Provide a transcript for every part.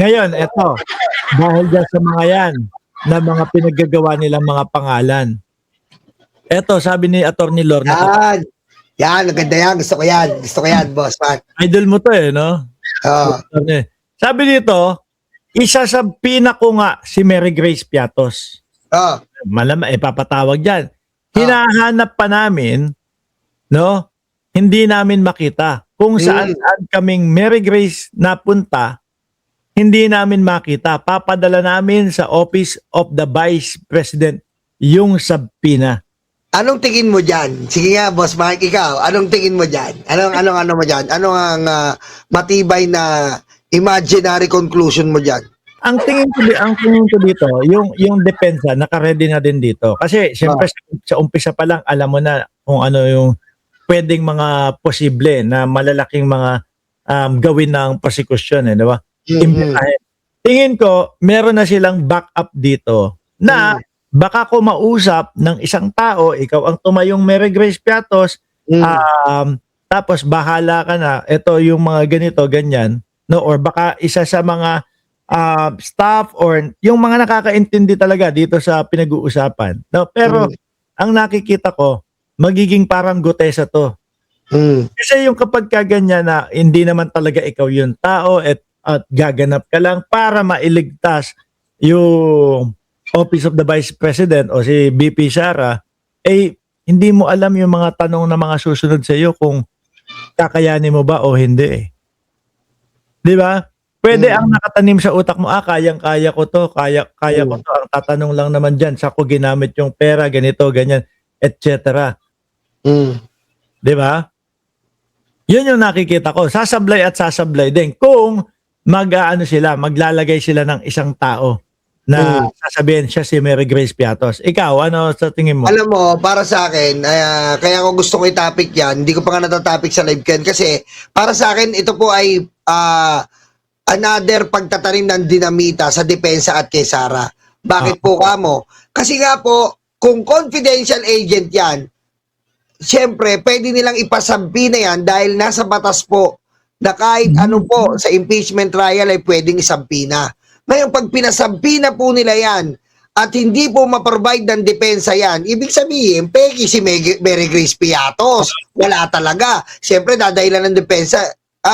Ngayon, eto, dahil dyan sa mga yan, na mga pinaggagawa nilang mga pangalan. Eto, sabi ni Attorney Lorna, Yan. Yan, maganda yan. Gusto ko yan. Gusto ko yan, boss man. idol mo to eh, no? Oo. Sabi dito, isa sa pinako nga si Mary Grace Piatos. Oo. Malamang papatawag dyan. Hinahanap pa namin, no? Hindi namin makita. Kung saan kaming Mary Grace napunta, hindi namin makita. Papadala namin sa Office of the Vice President yung subpoena. Anong tingin mo dyan? Sige nga, boss Mike, ikaw. Anong tingin mo dyan? Ano mo dyan? Ano ang matibay na imaginary conclusion mo dyan? Ang tingin ko dito, yung depensa naka-ready na din dito. Kasi siyempre sa umpisa pa lang alam mo na kung ano yung pwedeng mga posible na malalaking mga gawin ng prosecution, di ba? Tingin ko meron na silang backup dito na baka ko mausap ng isang tao, ikaw ang tumayong Mary Grace Piatos, tapos bahala ka na, ito yung mga ganito, ganyan, no? Or baka isa sa mga staff or yung mga nakakaintindi talaga dito sa pinag-uusapan. No? Pero ang nakikita ko, magiging parang gutesa to. Kasi yung kapag kaganyan na hindi naman talaga ikaw yung tao at gaganap ka lang para mailigtas yung Office of the Vice President o si BP Sara, hindi mo alam yung mga tanong na mga susunod sa iyo kung kakayanin mo ba o hindi eh. Di ba? Pwede ang nakatanim sa utak mo, kayang-kaya ko to, kaya ko to. Ang tatanong lang naman dyan, sa ko ginamit yung pera, ganito, ganyan, etc. Di ba? Yun yung nakikita ko. Sasablay at sasablay din. Kung maglalagay sila ng isang tao na sasabihin siya si Mary Grace Piatos. Ikaw, ano sa tingin mo? Alam mo, para sa akin, kaya ko gusto ko i-topic yan, hindi ko pa nga natatopic sa live can kasi para sa akin, ito po ay another pagtatanim ng dinamita sa depensa at kay Sara. Bakit po kamo? Kasi nga po, kung confidential agent yan, siyempre, pwede nilang ipasampi na yan dahil nasa batas po na kahit ano po sa impeachment trial ay pwedeng isampi na. Ngayon, pag pinasampi na po nila yan at hindi po ma-provide ng depensa yan, ibig sabihin, peki si Mary Grace Piatos. Wala talaga. Siyempre, dadahilan ng depensa,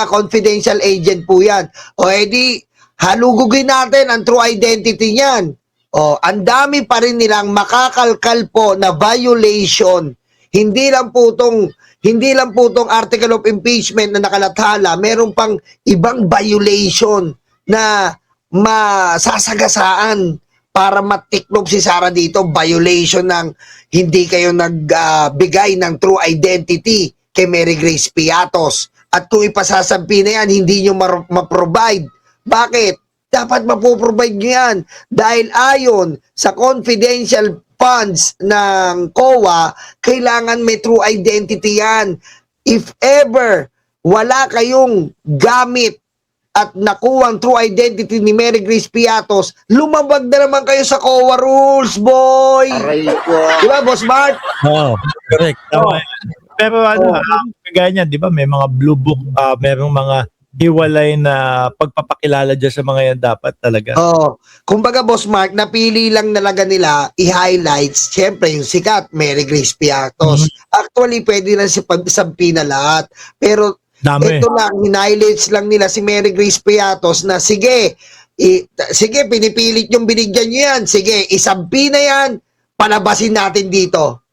confidential agent po yan. O edi, halugugin natin ang true identity niyan. O, ang dami pa rin nilang makakalkal po na violation. Hindi lang po tong article of impeachment na nakalathala, meron pang ibang violation na masasagasaan para matiklop si Sara dito. Violation ng hindi kayo nagbigay ng true identity kay Mary Grace Piatos. At kung ipasasampi na yan, hindi nyo ma-provide. Bakit? Dapat mapoprovide nyo yan. Dahil ayon sa confidential funds ng COA, kailangan may true identity yan. If ever wala kayong gamit at nakuwang true identity ni Mary Grace Piatos, lumabag na naman kayo sa COA rules, boy! Diba, Boss Bart? Oo, correct. Pero kagaya niyan, di ba, may mga blue book, merong mga hiwalay na pagpapakilala dyan sa mga yan dapat talaga. Kumbaga, Boss Mark, napili lang talaga nila i-highlights, syempre yung sikat, Mary Grace Piatos. Actually, pwede lang si pagsampi na lahat. Pero ito lang, in-highlights lang nila si Mary Grace Piatos na sige, pinipilit yung binigyan nyo yan. Sige, isampi na yan, palabasin natin dito.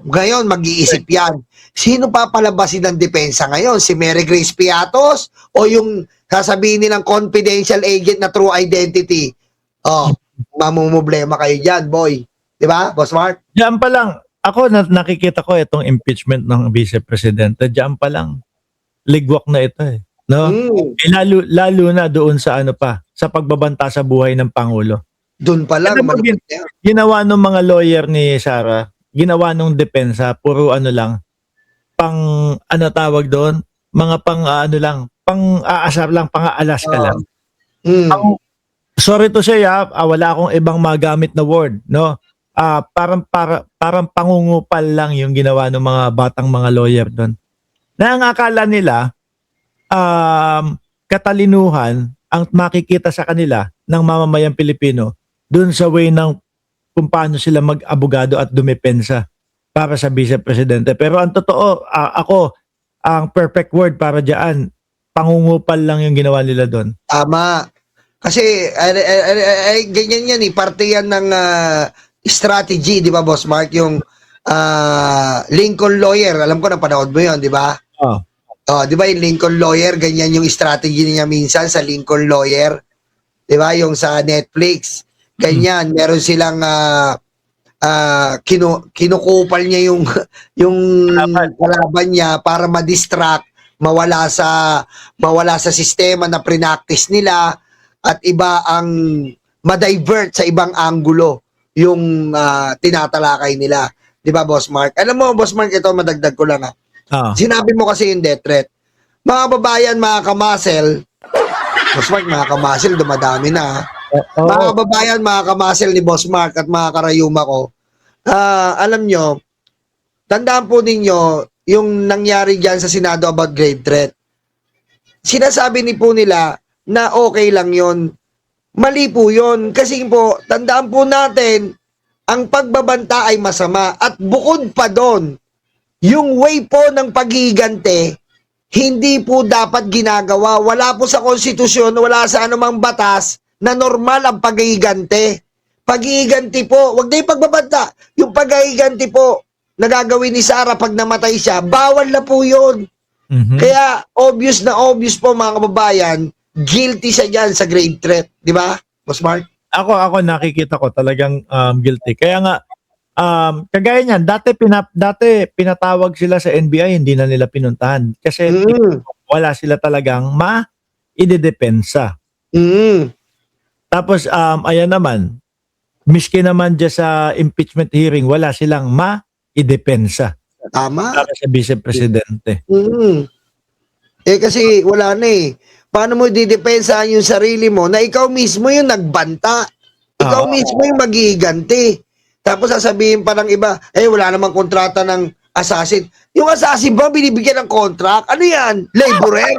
Ngayon, mag-iisip yan. Sino pa palabasin ng depensa ngayon? Si Mary Grace Piatos o yung sasabihin nilang confidential agent na true identity? Mamumblema kayo dyan, boy. Diba, Boss Mark? Diyan pa lang, ako nakikita ko itong impeachment ng Vice Presidente. Diyan pa lang, ligwak na ito eh. No? Lalo na doon sa sa pagbabanta sa buhay ng Pangulo. Doon pa lang. Ginawa ng mga lawyer ni Sara, ginawa nung depensa, puro lang, tawag doon, mga pang-aasar lang, pang-aalas ka lang. Sorry to say, wala akong ibang magamit na word, no? Parang pangungupal lang yung ginawa ng mga batang mga lawyer doon. Na ang akala nila, katalinuhan ang makikita sa kanila ng mamamayang Pilipino dun sa way ng kung paano sila mag-abogado at dumepensa para sa Vice Presidente. Pero ang totoo, ako, ang perfect word para diyan, pangungupal lang yung ginawa nila doon. Tama. Kasi ganyan yan eh. Parte yan ng strategy, di ba, Boss Mark? Yung Lincoln Lawyer. Alam ko, napanood mo yun, di ba? Oh. Di ba yung Lincoln Lawyer, ganyan yung strategy niya minsan sa Lincoln Lawyer. Di ba? Yung sa Netflix. Ganyan. Meron silang kinukupal niya yung kalaban niya para ma-distract, mawala sa sistema na prinactice nila at iba ang ma-divert sa ibang anggulo yung tinatalakay nila. 'Di ba, Boss Mark? Alam mo, Boss Mark, ito madagdag ko lang Sinabi mo kasi yung death threat. Mga babayan, mga kamasel, Boss Mark, mga kamasel, dumadami na. Mga kababayan, mga kamasel ni Boss Mark at mga karayuma ko, alam nyo, tandaan po ninyo yung nangyari dyan sa Senado about grave threat. Sinasabi ni po nila na okay lang yon. Mali po yon. Kasi po, tandaan po natin, ang pagbabanta ay masama. At bukod pa doon, yung way po ng pag-iigante, hindi po dapat ginagawa. Wala po sa konstitusyon, wala sa anumang batas na normal ang pag-iigante. Pag-iiganti po, wag na yung pagbabanta. Yung pag-iiganti po, nagagawin ni Sara pag namatay siya, bawal na po yun. Kaya obvious na obvious po mga kababayan, guilty siya dyan sa grave threat. Di ba, Boss Mark? Ako nakikita ko talagang guilty. Kaya nga, kagaya niyan, dati pinatawag sila sa NBI, hindi na nila pinuntahan. Kasi wala sila talagang ma-idedepensa. Tapos, ayan naman, miski naman dyan sa impeachment hearing, wala silang ma-idepensa. Tama. Para sa Vice Presidente. Kasi wala na eh. Paano mo didepensahan yung sarili mo na ikaw mismo yung nagbanta? Ikaw mismo yung mag-iiganti. Tapos sasabihin pa ng iba, wala namang kontrata ng assassin. Yung assassin ba binibigyan ng contract? Ano yan? Laborer?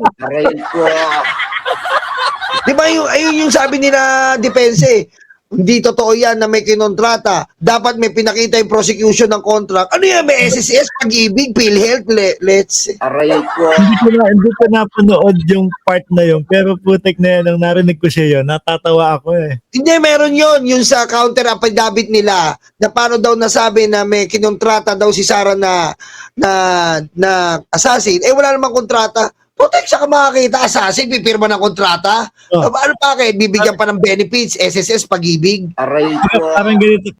Di ba ayun yung sabi nila depense eh. Hindi totoo yan na may kinontrata. Dapat may pinakita yung prosecution ng contract. Ano yan? May SSS, Pag-ibig, PhilHealth, let's... Hindi ko napanood yung part na yun. Pero putik na yan, nang narinig ko siya yun, natatawa ako eh. Hindi, meron yon yung sa counter affidavit nila na paano daw nasabi na may kinontrata daw si Sara na assassin. Wala namang kontrata. Putek, siya ka makakita, assassin, pipirma ng kontrata. Ano bakit? Bibigyan pa ng benefits, SSS, Pag-ibig. Parang ganito